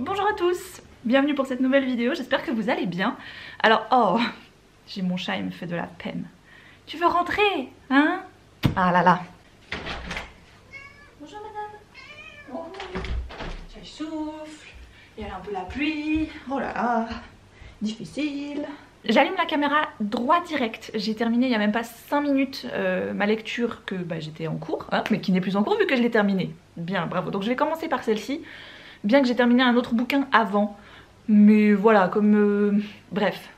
Bonjour à tous, bienvenue pour cette nouvelle vidéo, j'espère que vous allez bien. Alors, oh, j'ai mon chat, il me fait de la peine. Tu veux rentrer, hein? Ah là là. Bonjour madame. Oh, ça souffle, il y a un peu la pluie, oh là là, difficile. J'allume la caméra droit direct, j'ai terminé il n'y a même pas 5 minutes ma lecture que j'étais en cours, hein, mais qui n'est plus en cours vu que je l'ai terminée. Bien, bravo, donc je vais commencer par celle-ci. Bien que j'ai terminé un autre bouquin avant. Mais voilà, comme... bref.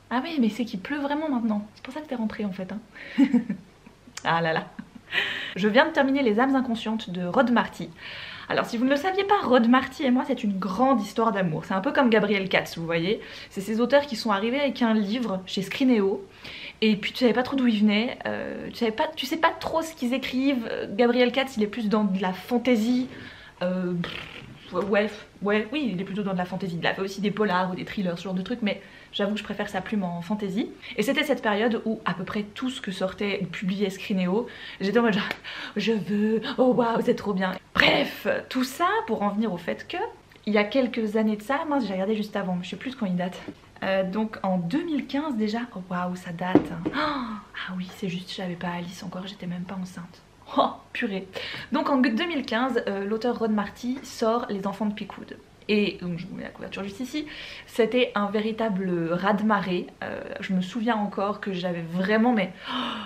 Ah oui, mais c'est qu'il pleut vraiment maintenant. C'est pour ça que t'es rentrée en fait. Hein. Ah là là. Je viens de terminer Les âmes inconscientes de Rod Marty. Alors si vous ne le saviez pas, Rod Marty et moi c'est une grande histoire d'amour. C'est un peu comme Gabriel Katz, vous voyez. C'est ces auteurs qui sont arrivés avec un livre chez Scrinéo. Et puis tu savais pas trop d'où ils venaient. Tu sais pas trop ce qu'ils écrivent. Gabriel Katz il est plus dans de la fantaisie. Oui, il est plutôt dans de la fantaisie. Il a fait aussi des polars ou des thrillers, ce genre de trucs, mais j'avoue que je préfère sa plume en fantaisie. Et c'était cette période où à peu près tout ce que sortait ou publiait Scrinéo, j'étais en mode genre, je veux, oh waouh, c'est trop bien. Bref, tout ça pour en venir au fait que, il y a quelques années de ça, moi j'ai regardé juste avant, mais je sais plus de quand il date. Donc en 2015 déjà, oh waouh, ça date. Ah oui, c'est juste, j'avais pas Alice encore, j'étais même pas enceinte. Oh purée. Donc en 2015, l'auteur Rod Marty sort Les Enfants de Pickwood. Et donc je vous mets la couverture juste ici. C'était un véritable raz-de-marée. Je me souviens encore que j'avais vraiment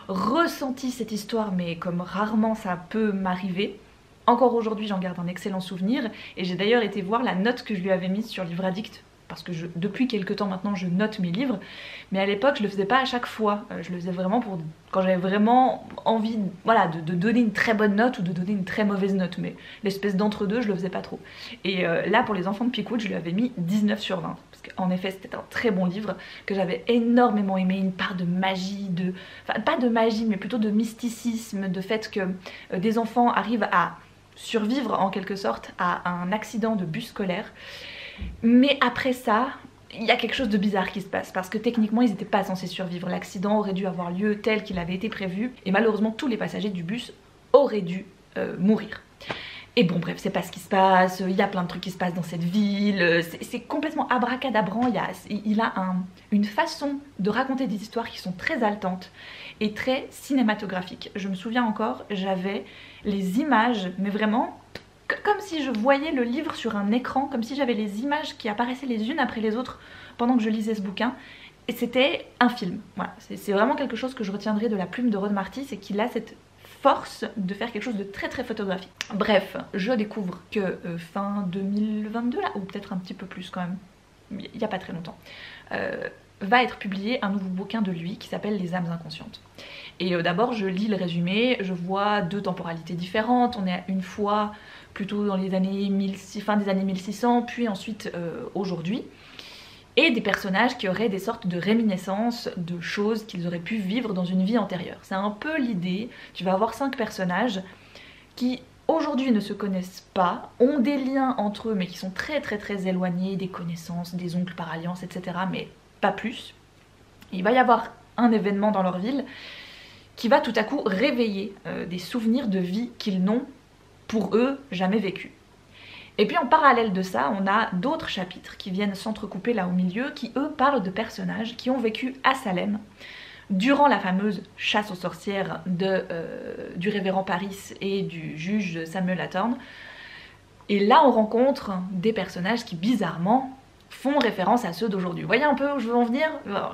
ressenti cette histoire, mais comme rarement ça peut m'arriver. Encore aujourd'hui j'en garde un excellent souvenir. Et j'ai d'ailleurs été voir la note que je lui avais mise sur Livre Addict. Parce que depuis quelques temps maintenant je note mes livres, mais à l'époque je le faisais pas à chaque fois, je le faisais vraiment pour quand j'avais vraiment envie voilà, de donner une très bonne note ou de donner une très mauvaise note, mais l'espèce d'entre-deux je le faisais pas trop. Et là pour Les Enfants de Pickwood je lui avais mis 19 sur 20, parce qu'en effet c'était un très bon livre que j'avais énormément aimé, une part de magie, enfin pas de magie mais plutôt de mysticisme, de fait que des enfants arrivent à survivre en quelque sorte à un accident de bus scolaire. Mais après ça, il y a quelque chose de bizarre qui se passe parce que techniquement ils n'étaient pas censés survivre. L'accident aurait dû avoir lieu tel qu'il avait été prévu et malheureusement tous les passagers du bus auraient dû mourir. Et bon bref, c'est pas ce qui se passe, il y a plein de trucs qui se passent dans cette ville, c'est complètement abracadabrant, il a une façon de raconter des histoires qui sont très haletantes et très cinématographiques. Je me souviens encore, j'avais les images, mais vraiment... comme si je voyais le livre sur un écran, comme si j'avais les images qui apparaissaient les unes après les autres pendant que je lisais ce bouquin. Et c'était un film. Voilà, c'est vraiment quelque chose que je retiendrai de la plume de Rod Marty, c'est qu'il a cette force de faire quelque chose de très très photographique. Bref, je découvre que fin 2022 là, ou peut-être un petit peu plus quand même, il n'y a pas très longtemps, va être publié un nouveau bouquin de lui qui s'appelle Les âmes inconscientes. Et d'abord je lis le résumé, je vois deux temporalités différentes, on est à une fois plutôt dans les années fin des années 1600, puis ensuite aujourd'hui, et des personnages qui auraient des sortes de réminiscences de choses qu'ils auraient pu vivre dans une vie antérieure. C'est un peu l'idée, tu vas avoir 5 personnages qui aujourd'hui ne se connaissent pas, ont des liens entre eux mais qui sont très très très éloignés, des connaissances, des oncles par alliance, etc. mais pas plus. Il va y avoir un événement dans leur ville qui va tout à coup réveiller des souvenirs de vie qu'ils n'ont, pour eux, jamais vécu. Et puis en parallèle de ça, on a d'autres chapitres qui viennent s'entrecouper là au milieu, qui eux parlent de personnages qui ont vécu à Salem durant la fameuse chasse aux sorcières du révérend Paris et du juge Samuel Attorn. Et là on rencontre des personnages qui bizarrement font référence à ceux d'aujourd'hui. Vous voyez un peu où je veux en venir?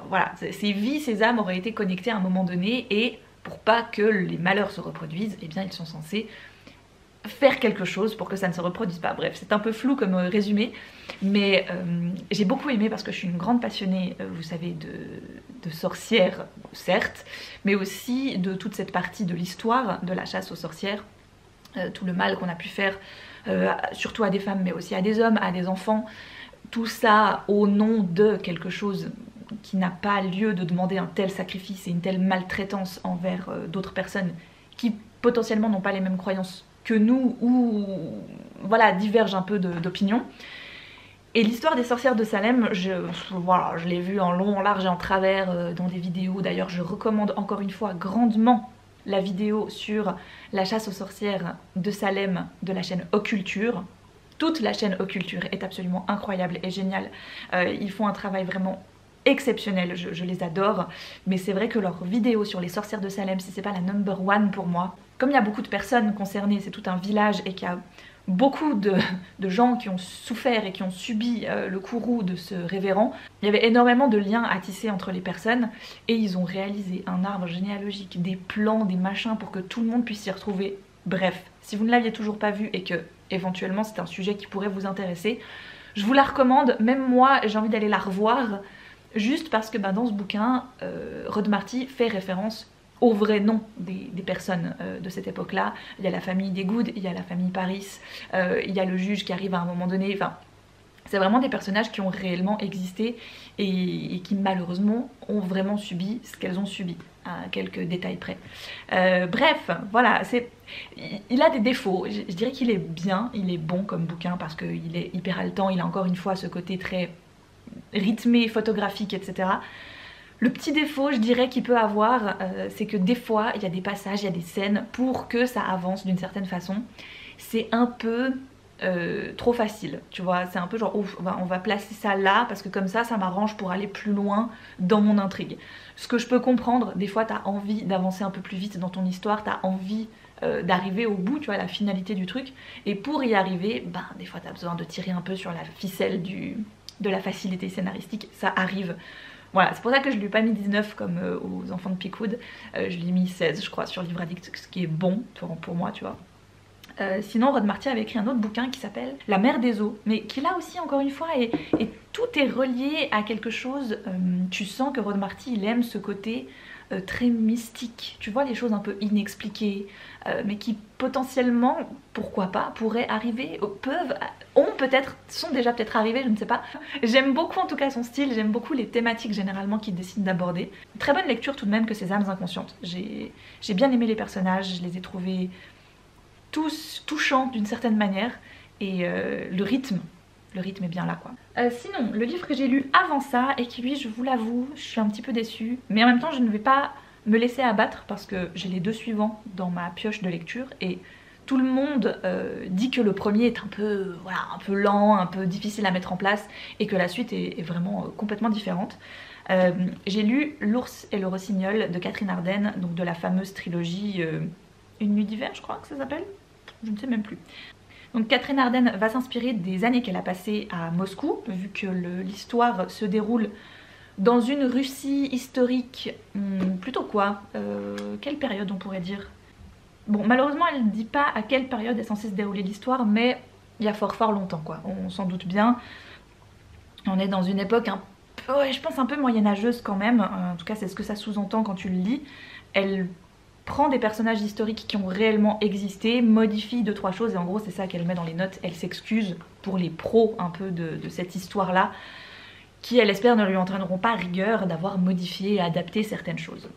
Voilà, ces vies, ces âmes auraient été connectées à un moment donné et pour pas que les malheurs se reproduisent, eh bien ils sont censés faire quelque chose pour que ça ne se reproduise pas. Bref, c'est un peu flou comme résumé, mais j'ai beaucoup aimé parce que je suis une grande passionnée, vous savez, de sorcières, certes, mais aussi de toute cette partie de l'histoire de la chasse aux sorcières, tout le mal qu'on a pu faire, surtout à des femmes, mais aussi à des hommes, à des enfants, tout ça au nom de quelque chose qui n'a pas lieu de demander un tel sacrifice et une telle maltraitance envers d'autres personnes qui potentiellement n'ont pas les mêmes croyances que nous ou voilà, divergent un peu d'opinion. Et l'histoire des sorcières de Salem, voilà, je l'ai vue en long, en large et en travers dans des vidéos. D'ailleurs, je recommande encore une fois grandement la vidéo sur la chasse aux sorcières de Salem de la chaîne Occulture. Toute la chaîne Occulture est absolument incroyable et géniale. Ils font un travail vraiment exceptionnel, je les adore, mais c'est vrai que leurs vidéos sur les sorcières de Salem, si c'est pas la number one pour moi, comme il y a beaucoup de personnes concernées, c'est tout un village et qu'il y a beaucoup de gens qui ont souffert et qui ont subi le courroux de ce révérend, il y avait énormément de liens à tisser entre les personnes et ils ont réalisé un arbre généalogique, des plans, des machins pour que tout le monde puisse s'y retrouver. Bref, si vous ne l'aviez toujours pas vu et que éventuellement c'est un sujet qui pourrait vous intéresser, je vous la recommande. Même moi j'ai envie d'aller la revoir juste parce que dans ce bouquin Rod Marty fait référence au vrai nom des personnes de cette époque-là. Il y a la famille des Good, il y a la famille Paris, il y a le juge qui arrive à un moment donné, enfin c'est vraiment des personnages qui ont réellement existé et qui malheureusement ont vraiment subi ce qu'elles ont subi, à quelques détails près. Bref, voilà, il a des défauts, je dirais qu'il est bien, il est bon comme bouquin parce qu'il est hyper haletant, il a encore une fois ce côté très rythmé, photographique, etc. Le petit défaut, je dirais, qu'il peut avoir, c'est que des fois, il y a des passages, il y a des scènes, pour que ça avance d'une certaine façon, c'est un peu trop facile, tu vois, c'est un peu genre, ouf, on va placer ça là, parce que comme ça m'arrange pour aller plus loin dans mon intrigue. Ce que je peux comprendre, des fois, t'as envie d'avancer un peu plus vite dans ton histoire, t'as envie d'arriver au bout, tu vois, la finalité du truc, et pour y arriver, des fois, t'as besoin de tirer un peu sur la ficelle de la facilité scénaristique, ça arrive. Voilà, c'est pour ça que je lui ai pas mis 19 comme aux enfants de Pickwood, je lui ai mis 16 je crois sur Livre Addict, ce qui est bon pour moi, tu vois. Sinon Rod Marty avait écrit un autre bouquin qui s'appelle La mer des eaux, mais qui là aussi encore une fois et tout est relié à quelque chose, tu sens que Rod Marty il aime ce côté très mystique, tu vois, les choses un peu inexpliquées, mais qui potentiellement, pourquoi pas, pourraient arriver, sont déjà peut-être arrivées, je ne sais pas. J'aime beaucoup en tout cas son style, j'aime beaucoup les thématiques généralement qu'il décide d'aborder. Très bonne lecture tout de même que ces âmes inconscientes. J'ai bien aimé les personnages, je les ai trouvés tous touchants d'une certaine manière, et le rythme est bien là quoi. Sinon, le livre que j'ai lu avant ça, et qui lui, je vous l'avoue, je suis un petit peu déçue, mais en même temps je ne vais pas me laisser abattre parce que j'ai les deux suivants dans ma pioche de lecture, et tout le monde dit que le premier est un peu lent, un peu difficile à mettre en place, et que la suite est vraiment complètement différente. J'ai lu L'ours et le rossignol de Catherine Arden, donc de la fameuse trilogie Une nuit d'hiver, je crois que ça s'appelle, je ne sais même plus. Donc Catherine Arden va s'inspirer des années qu'elle a passées à Moscou, vu que l'histoire se déroule dans une Russie historique, plutôt quoi, quelle période on pourrait dire? Bon, malheureusement elle ne dit pas à quelle période est censée se dérouler l'histoire, mais il y a fort longtemps quoi, on s'en doute bien. On est dans une époque je pense un peu moyenâgeuse quand même, en tout cas c'est ce que ça sous-entend quand tu le lis. Elle prend des personnages historiques qui ont réellement existé, modifie 2-3 choses, et en gros c'est ça qu'elle met dans les notes. Elle s'excuse pour les pros un peu de cette histoire-là, qui elle espère ne lui entraîneront pas rigueur d'avoir modifié et adapté certaines choses.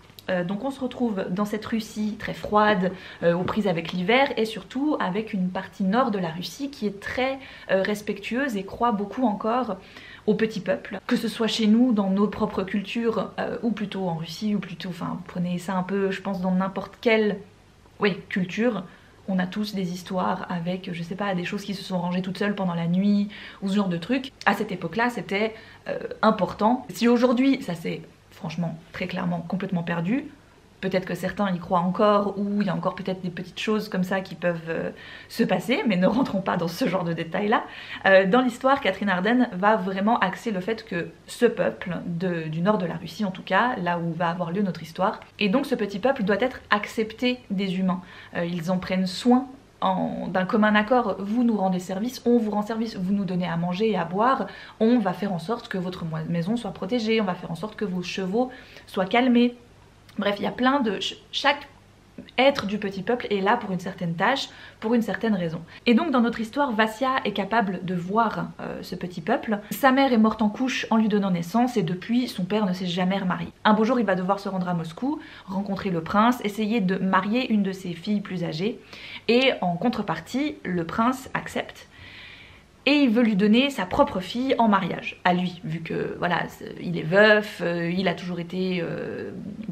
Donc on se retrouve dans cette Russie très froide, aux prises avec l'hiver, et surtout avec une partie nord de la Russie qui est très respectueuse et croit beaucoup encore au petit peuple, que ce soit chez nous, dans nos propres cultures, ou plutôt en Russie, ou plutôt, enfin, prenez ça un peu, je pense, dans n'importe quelle culture, on a tous des histoires avec, je sais pas, des choses qui se sont rangées toutes seules pendant la nuit, ou ce genre de trucs. À cette époque-là, c'était important. Si aujourd'hui, ça c'est franchement, très clairement, complètement perdu, peut-être que certains y croient encore, ou il y a encore peut-être des petites choses comme ça qui peuvent se passer, mais ne rentrons pas dans ce genre de détails là. Dans l'histoire, Catherine Arden va vraiment axer le fait que ce peuple, du nord de la Russie en tout cas, là où va avoir lieu notre histoire, et donc ce petit peuple doit être accepté des humains. Ils en prennent soin d'un commun accord, vous nous rendez service, on vous rend service, vous nous donnez à manger et à boire, on va faire en sorte que votre maison soit protégée, on va faire en sorte que vos chevaux soient calmés. Bref, il y a plein de... Chaque être du petit peuple est là pour une certaine tâche, pour une certaine raison. Et donc dans notre histoire, Vassia est capable de voir ce petit peuple. Sa mère est morte en couche en lui donnant naissance, et depuis, son père ne s'est jamais remarié. Un beau jour, il va devoir se rendre à Moscou, rencontrer le prince, essayer de marier une de ses filles plus âgées, et en contrepartie, le prince accepte. Et il veut lui donner sa propre fille en mariage, à lui, vu que voilà, il est veuf, il a toujours été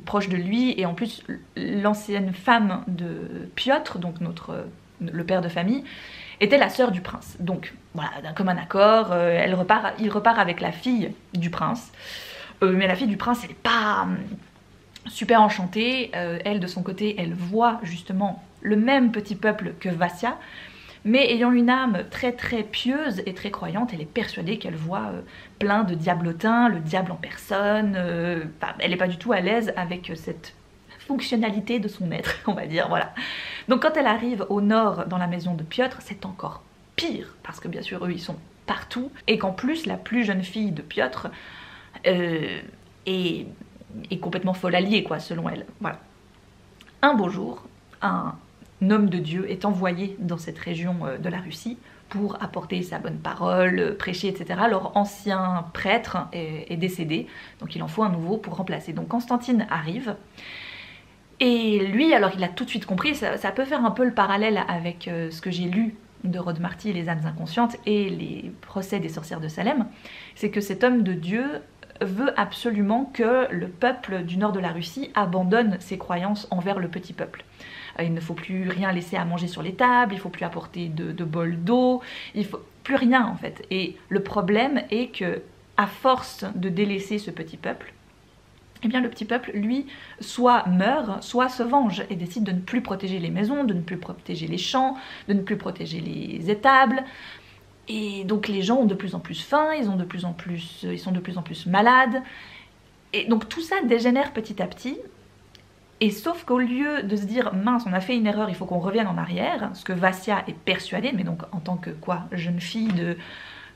proche de lui, et en plus l'ancienne femme de Piotr, donc notre le père de famille, était la sœur du prince. Donc voilà, d'un commun accord, il repart avec la fille du prince. Mais la fille du prince, elle n'est pas super enchantée. Elle, de son côté, elle voit justement le même petit peuple que Vassia, mais ayant une âme très très pieuse et très croyante, elle est persuadée qu'elle voit plein de diablotins, le diable en personne. Elle n'est pas du tout à l'aise avec cette fonctionnalité de son être, on va dire, voilà. Donc quand elle arrive au nord dans la maison de Piotr, c'est encore pire, parce que bien sûr eux ils sont partout, et qu'en plus la plus jeune fille de Piotr est complètement folle alliée, quoi, selon elle. Voilà. Un beau jour, un homme de Dieu est envoyé dans cette région de la Russie pour apporter sa bonne parole, prêcher, etc. Leur ancien prêtre est décédé, donc il en faut un nouveau pour remplacer. Donc Constantine arrive, et lui, alors il a tout de suite compris, ça peut faire un peu le parallèle avec ce que j'ai lu de Rod Marty, Les âmes inconscientes, et les procès des sorcières de Salem, c'est que cet homme de Dieu veut absolument que le peuple du nord de la Russie abandonne ses croyances envers le petit peuple. Il ne faut plus rien laisser à manger sur les tables, il ne faut plus apporter de bol d'eau, il faut plus rien en fait. Et le problème est que, à force de délaisser ce petit peuple, eh bien le petit peuple, lui, soit meurt, soit se venge et décide de ne plus protéger les maisons, de ne plus protéger les champs, de ne plus protéger les étables. Et donc les gens ont de plus en plus faim, ils sont de plus en plus malades. Et donc tout ça dégénère petit à petit. Et sauf qu'au lieu de se dire mince, on a fait une erreur, il faut qu'on revienne en arrière, ce que Vassia est persuadée, mais donc en tant que jeune fille de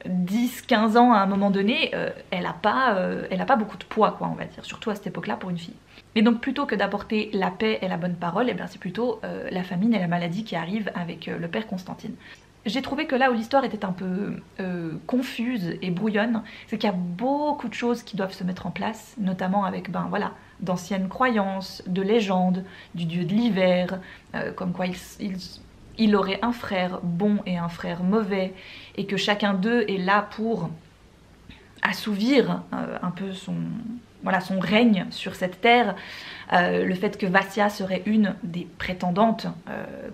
10-15 ans à un moment donné, elle a pas beaucoup de poids, on va dire, surtout à cette époque-là pour une fille. Et donc plutôt que d'apporter la paix et la bonne parole, c'est plutôt la famine et la maladie qui arrivent avec le père Constantine. J'ai trouvé que là où l'histoire était un peu confuse et brouillonne, c'est qu'il y a beaucoup de choses qui doivent se mettre en place, notamment avec d'anciennes croyances, de légendes, du dieu de l'hiver, comme quoi il aurait un frère bon et un frère mauvais, et que chacun d'eux est là pour assouvir un peu son règne sur cette terre. Le fait que Vassia serait une des prétendantes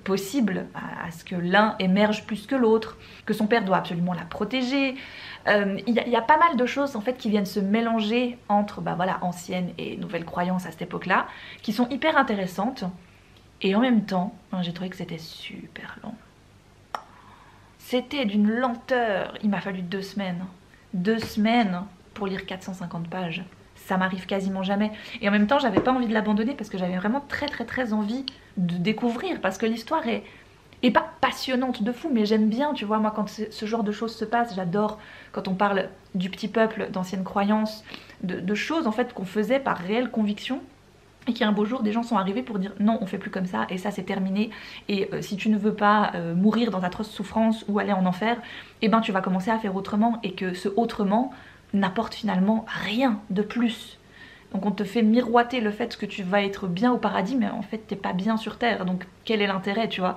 possibles à ce que l'un émerge plus que l'autre, que son père doit absolument la protéger. Il y a pas mal de choses en fait qui viennent se mélanger entre anciennes et nouvelles croyances à cette époque-là, qui sont hyper intéressantes. Et en même temps, j'ai trouvé que c'était super long. C'était d'une lenteur. Il m'a fallu 2 semaines. 2 semaines pour lire 450 pages. Ça m'arrive quasiment jamais. Et en même temps, j'avais pas envie de l'abandonner parce que j'avais vraiment très envie de découvrir. Parce que l'histoire est pas passionnante de fou, mais j'aime bien, tu vois, moi quand ce genre de choses se passe, j'adore quand on parle du petit peuple, d'anciennes croyances, de choses en fait qu'on faisait par réelle conviction. Et qu'un beau jour, des gens sont arrivés pour dire non, on fait plus comme ça, et ça c'est terminé, et si tu ne veux pas mourir dans d'atroces souffrances ou aller en enfer, tu vas commencer à faire autrement, et que ce autrement n'apporte finalement rien de plus. Donc on te fait miroiter le fait que tu vas être bien au paradis, mais en fait t'es pas bien sur terre, donc quel est l'intérêt, tu vois.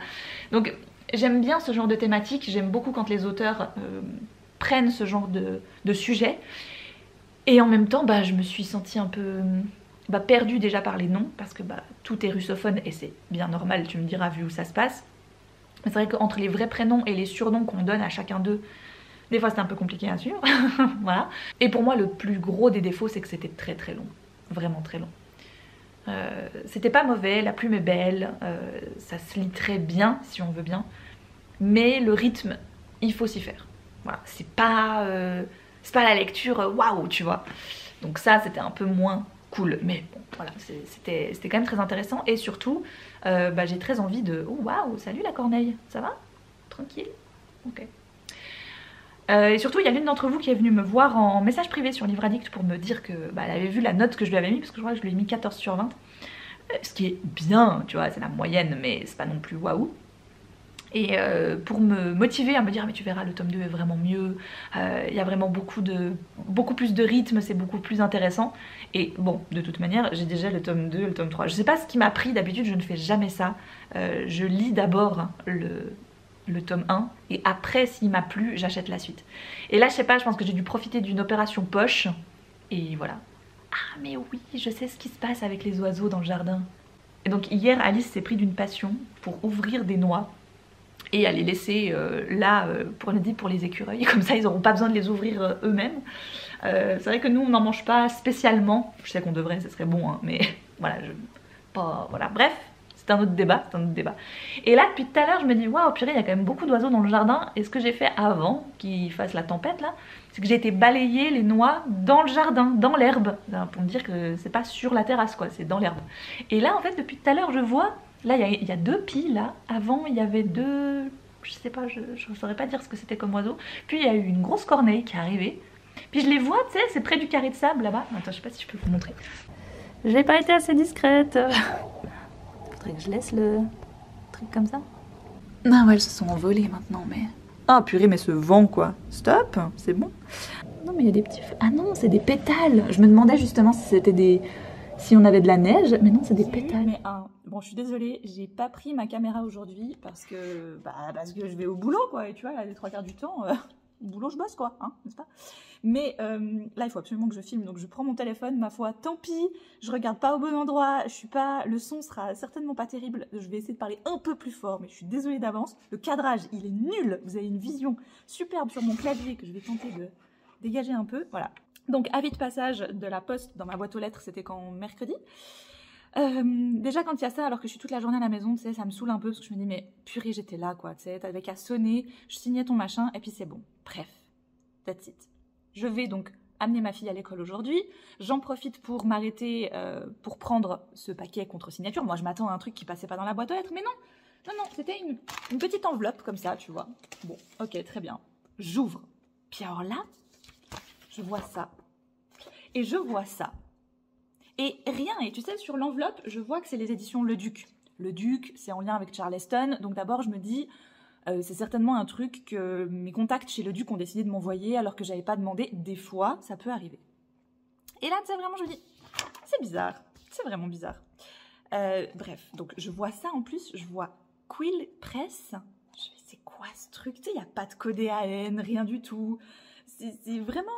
Donc j'aime bien ce genre de thématique, j'aime beaucoup quand les auteurs prennent ce genre de sujet, et en même temps je me suis sentie un peu perdue déjà par les noms, parce que tout est russophone, et c'est bien normal, tu me diras vu où ça se passe. Mais c'est vrai qu'entre les vrais prénoms et les surnoms qu'on donne à chacun d'eux, des fois c'est un peu compliqué à suivre. Voilà. Et pour moi le plus gros des défauts, c'est que c'était très long, vraiment très long. C'était pas mauvais, la plume est belle, ça se lit très bien si on veut bien, mais le rythme, il faut s'y faire. Voilà, c'est pas la lecture waouh, tu vois. Donc ça c'était un peu moins cool, mais bon voilà, c'était quand même très intéressant, et surtout j'ai très envie de... Oh waouh, salut la corneille, ça va? Tranquille? Ok. Et surtout il y a l'une d'entre vous qui est venue me voir en message privé sur Livre Addict pour me dire que elle avait vu la note que je lui avais mis, parce que je crois que je lui ai mis 14 sur 20, ce qui est bien, tu vois, c'est la moyenne, mais c'est pas non plus waouh. Et pour me motiver à me dire mais tu verras, le tome 2 est vraiment mieux, il y a vraiment beaucoup plus de rythme, c'est beaucoup plus intéressant. Et bon, de toute manière j'ai déjà le tome 2 et le tome 3, je sais pas ce qui m'a pris, d'habitude je ne fais jamais ça, je lis d'abord le tome 1 et après s'il m'a plu j'achète la suite. Et là je sais pas, je pense que j'ai dû profiter d'une opération poche et voilà. Ah mais oui, je sais ce qui se passe avec les oiseaux dans le jardin. Et donc hier Alice s'est pris d'une passion pour ouvrir des noix. et à les laisser là pour les écureuils, comme ça ils n'auront pas besoin de les ouvrir eux-mêmes. C'est vrai que nous on n'en mange pas spécialement, je sais qu'on devrait, ce serait bon, hein, mais voilà, voilà, bref. C'est un autre débat, c'est un autre débat. Et là, depuis tout à l'heure, je me dis, waouh, purée, il y a quand même beaucoup d'oiseaux dans le jardin. Et ce que j'ai fait avant qu'il fasse la tempête, là, c'est que j'ai été balayer les noix dans le jardin, dans l'herbe. Pour me dire que c'est pas sur la terrasse, quoi, c'est dans l'herbe. Et là, en fait, depuis tout à l'heure, je vois, là, il y a deux pies, là. Avant, il y avait deux, je sais pas, je ne saurais pas dire ce que c'était comme oiseau. Puis, il y a eu une grosse corneille qui est arrivée. Puis, je les vois, tu sais, c'est près du carré de sable, là-bas. Attends, je sais pas si je peux vous montrer. J'ai pas été assez discrète. Faudrait que je laisse le truc comme ça. Non, ouais, elles se sont envolées maintenant, mais... Ah, purée, mais ce vent, quoi. Stop, c'est bon. Non, mais il y a des petits... Ah non, c'est des pétales. Je me demandais justement si c'était des... Si on avait de la neige, mais non, c'est des pétales. Mais bon, je suis désolée, j'ai pas pris ma caméra aujourd'hui parce que je vais au boulot, quoi. Et tu vois, là, les 3/4 du temps, au boulot, je bosse, quoi, hein, n'est-ce pas? Mais là, il faut absolument que je filme, donc je prends mon téléphone, ma foi, tant pis, je regarde pas au bon endroit, je suis pas, le son sera certainement pas terrible, je vais essayer de parler un peu plus fort, mais je suis désolée d'avance, le cadrage, il est nul, vous avez une vision superbe sur mon clavier que je vais tenter de dégager un peu, voilà. Donc, avis de passage de la poste dans ma boîte aux lettres, c'était quand mercredi. Déjà quand il y a ça, alors que je suis toute la journée à la maison, tu sais, ça me saoule un peu, parce que je me dis, mais purée, j'étais là, quoi, tu sais, t'avais qu'à sonner, je signais ton machin, et puis c'est bon. Bref, that's it. Je vais donc amener ma fille à l'école aujourd'hui. J'en profite pour m'arrêter pour prendre ce paquet contre signature. Moi, je m'attends à un truc qui passait pas dans la boîte aux lettres, mais non. Non, non, c'était une petite enveloppe comme ça, tu vois. Bon, ok, très bien. J'ouvre. Puis alors là, je vois ça. Et je vois ça. Et rien. Et tu sais, sur l'enveloppe, je vois que c'est les éditions Le Duc. Le Duc, c'est en lien avec Charleston. Donc d'abord, je me dis... c'est certainement un truc que mes contacts chez Le Duc ont décidé de m'envoyer alors que j'avais pas demandé. Des fois, ça peut arriver. Et là, tu sais, vraiment, je me dis, c'est bizarre. C'est vraiment bizarre. Bref, donc je vois ça en plus. Je vois Quill Press. Je me dis, c'est quoi ce truc? Tu sais, il n'y a pas de code AN, rien du tout. C'est vraiment...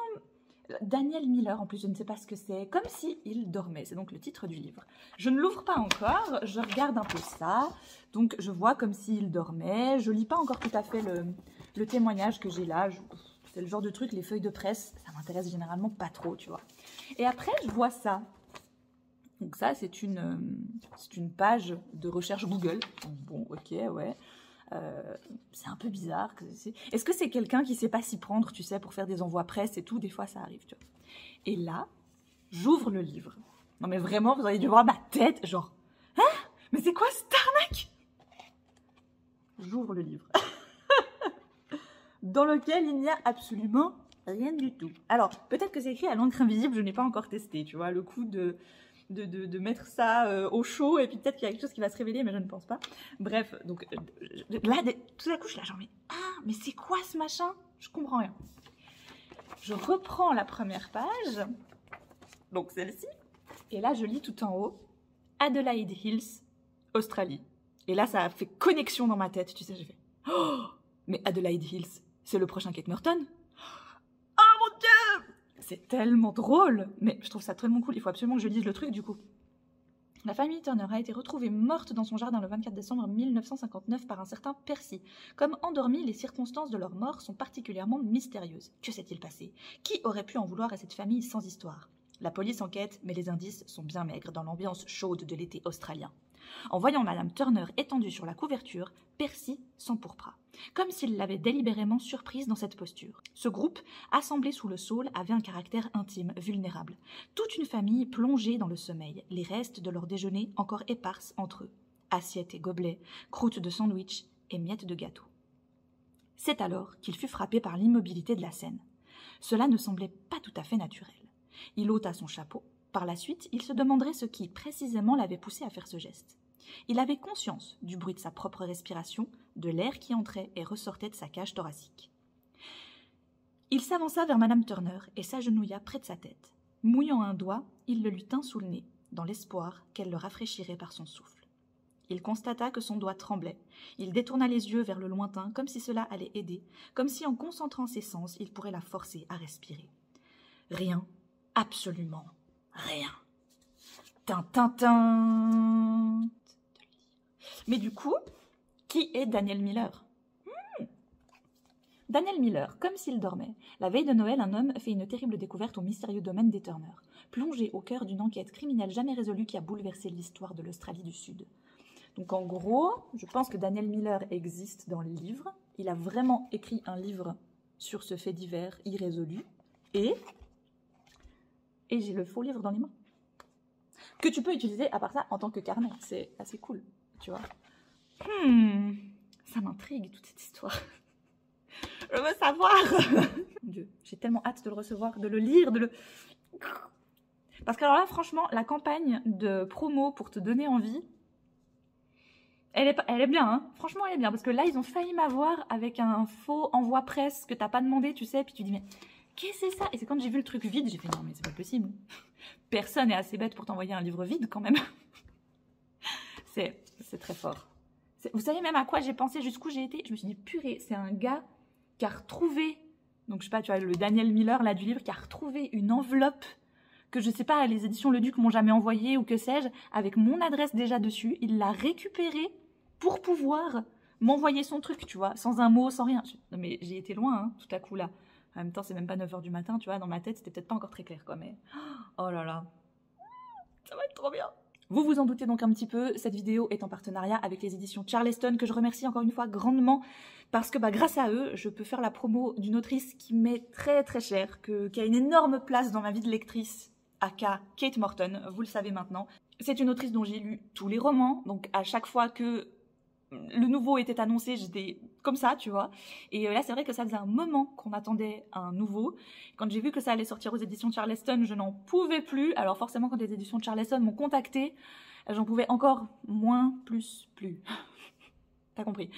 Daniel Miller, en plus, je ne sais pas ce que c'est. Comme s'il dormait, c'est donc le titre du livre. Je ne l'ouvre pas encore, je regarde un peu ça. Donc, je vois comme s'il dormait. Je lis pas encore tout à fait le témoignage que j'ai là. C'est le genre de truc, les feuilles de presse, ça m'intéresse généralement pas trop, tu vois. Et après, je vois ça. Donc ça, c'est une page de recherche Google. Bon, ok, ouais. C'est un peu bizarre. Est-ce que c'est quelqu'un qui sait pas s'y prendre, tu sais, pour faire des envois presse et tout? Des fois, ça arrive, tu vois. Et là, j'ouvre le livre. Non, mais vraiment, vous auriez dû voir ma tête, genre, hein? Mais c'est quoi cette arnaque? J'ouvre le livre. Dans lequel il n'y a absolument rien du tout. Alors, peut-être que c'est écrit à l'encre invisible, je n'ai pas encore testé, tu vois, le coup de mettre ça au chaud, et puis peut-être qu'il y a quelque chose qui va se révéler, mais je ne pense pas. Bref, donc là, tout à coup, je suis là, genre, mais c'est quoi ce machin? Je comprends rien. Je reprends la première page, donc celle-ci, et là, je lis tout en haut, Adelaide Hills, Australie. Et là, ça a fait connexion dans ma tête, tu sais, j'ai fait, oh, mais Adelaide Hills, c'est le prochain Kate Norton? C'est tellement drôle, mais je trouve ça tellement cool, il faut absolument que je lise le truc du coup. La famille Turner a été retrouvée morte dans son jardin le 24 décembre 1959 par un certain Percy. Comme endormis, les circonstances de leur mort sont particulièrement mystérieuses. Que s'est-il passé? Qui aurait pu en vouloir à cette famille sans histoire? La police enquête, mais les indices sont bien maigres dans l'ambiance chaude de l'été australien. En voyant Madame Turner étendue sur la couverture, Percy s'empourpra, comme s'il l'avait délibérément surprise dans cette posture. Ce groupe, assemblé sous le saule, avait un caractère intime, vulnérable. Toute une famille plongée dans le sommeil, les restes de leur déjeuner encore éparses entre eux. Assiettes et gobelets, croûtes de sandwich et miettes de gâteau. C'est alors qu'il fut frappé par l'immobilité de la scène. Cela ne semblait pas tout à fait naturel. Il ôta son chapeau. Par la suite, il se demanderait ce qui, précisément, l'avait poussé à faire ce geste. Il avait conscience du bruit de sa propre respiration, de l'air qui entrait et ressortait de sa cage thoracique. Il s'avança vers Madame Turner et s'agenouilla près de sa tête. Mouillant un doigt, il le lui tint sous le nez, dans l'espoir qu'elle le rafraîchirait par son souffle. Il constata que son doigt tremblait. Il détourna les yeux vers le lointain, comme si cela allait aider, comme si en concentrant ses sens, il pourrait la forcer à respirer. Rien, absolument rien. Tintintin. Mais du coup, qui est Daniel Miller? Daniel Miller, comme s'il dormait. La veille de Noël, un homme fait une terrible découverte au mystérieux domaine des Turner, plongé au cœur d'une enquête criminelle jamais résolue qui a bouleversé l'histoire de l'Australie du Sud. Donc en gros, je pense que Daniel Miller existe dans le livre. Il a vraiment écrit un livre sur ce fait divers irrésolu. Et j'ai le faux livre dans les mains. Que tu peux utiliser à part ça en tant que carnet. C'est assez cool, tu vois. Ça m'intrigue toute cette histoire. Je veux savoir. Mon Dieu, j'ai tellement hâte de le recevoir, de le lire, de le... Parce que alors là, franchement, la campagne de promo pour te donner envie, elle est bien, hein. Franchement, elle est bien. Parce que là, ils ont failli m'avoir avec un faux envoi presse que t'as pas demandé, tu sais. Puis tu dis, mais qu'est-ce que c'est ça? Et c'est quand j'ai vu le truc vide, j'ai fait, non, mais c'est pas possible. Personne est assez bête pour t'envoyer un livre vide, quand même. C'est très fort. Vous savez même à quoi j'ai pensé, jusqu'où j'ai été? Je me suis dit, purée, c'est un gars qui a retrouvé, donc je sais pas, tu vois, le Daniel Miller, là, du livre, qui a retrouvé une enveloppe que je sais pas, les éditions Le Duc m'ont jamais envoyée ou que sais-je, avec mon adresse déjà dessus. Il l'a récupérée pour pouvoir m'envoyer son truc, tu vois, sans un mot, sans rien. Non mais j'ai été loin, hein, tout à coup, là. En même temps, c'est même pas 9 h du matin, tu vois, dans ma tête, c'était peut-être pas encore très clair, quoi, mais... Oh là là. Ça va être trop bien. Vous vous en doutez donc un petit peu, cette vidéo est en partenariat avec les éditions Charleston, que je remercie encore une fois grandement, parce que grâce à eux, je peux faire la promo d'une autrice qui m'est très très chère, qui a une énorme place dans ma vie de lectrice, aka Kate Morton, vous le savez maintenant. C'est une autrice dont j'ai lu tous les romans, donc à chaque fois que le nouveau était annoncé, j'étais comme ça, tu vois. Et là, c'est vrai que ça faisait un moment qu'on attendait un nouveau. Quand j'ai vu que ça allait sortir aux éditions Charleston, je n'en pouvais plus. Alors forcément, quand les éditions Charleston m'ont contactée, j'en pouvais encore moins, plus. T'as compris.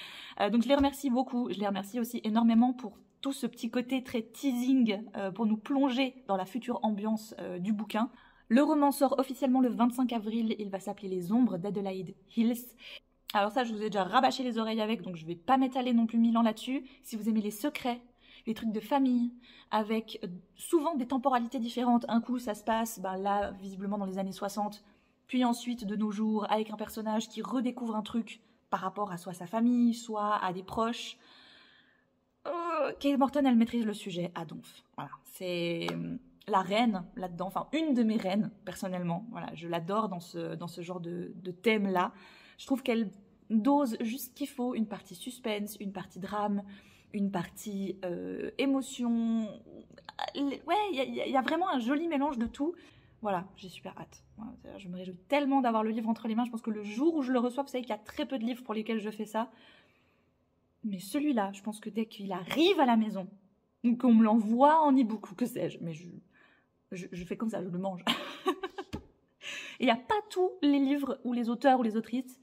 Donc je les remercie beaucoup. Je les remercie aussi énormément pour tout ce petit côté très teasing pour nous plonger dans la future ambiance du bouquin. Le roman sort officiellement le 25 avril. Il va s'appeler Les Ombres d'Adelaide Hills. Alors ça, je vous ai déjà rabâché les oreilles avec, donc je vais pas m'étaler non plus 1000 ans là-dessus. Si vous aimez les secrets, les trucs de famille, avec souvent des temporalités différentes. Un coup, ça se passe, là, visiblement dans les années 60, puis ensuite, de nos jours, avec un personnage qui redécouvre un truc par rapport à soit sa famille, soit à des proches. Kate Morton, elle maîtrise le sujet à donf. Voilà, c'est la reine là-dedans, enfin une de mes reines, personnellement. Voilà, je l'adore dans ce genre de thème-là. Je trouve qu'elle dose juste ce qu'il faut, une partie suspense, une partie drame, une partie émotion. Ouais, il y a vraiment un joli mélange de tout. Voilà, j'ai super hâte. Voilà, je me réjouis tellement d'avoir le livre entre les mains. Je pense que le jour où je le reçois, vous savez qu'il y a très peu de livres pour lesquels je fais ça. Mais celui-là, je pense que dès qu'il arrive à la maison, ou qu'on me l'envoie en e-book ou que sais-je, mais je fais comme ça, je le mange. Et il n'y a pas tous les livres ou les auteurs ou les autrices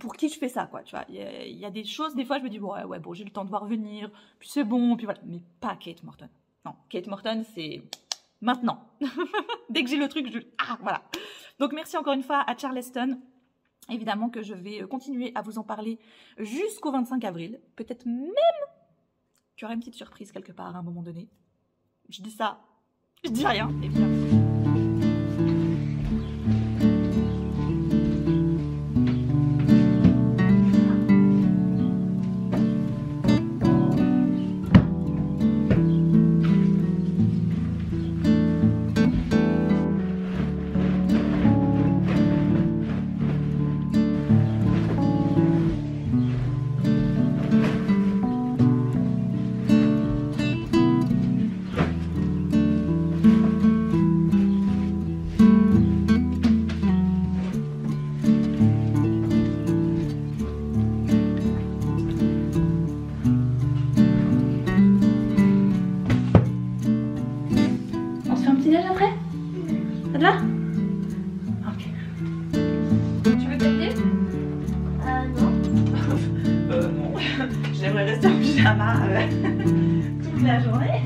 pour qui je fais ça, quoi, tu vois. Il y a des choses, des fois, je me dis, ouais, bon, j'ai le temps de voir venir, puis c'est bon, puis voilà. Mais pas Kate Morton. Non, Kate Morton, c'est maintenant. Dès que j'ai le truc, voilà. Donc, merci encore une fois à Charleston. Évidemment que je vais continuer à vous en parler jusqu'au 25 avril. Peut-être même qu'il y aura une petite surprise quelque part à un moment donné. Je dis ça, je dis rien, évidemment. Ça te va? Ok. Tu veux t'habiller? Non. Non. J'aimerais rester en pyjama toute la journée.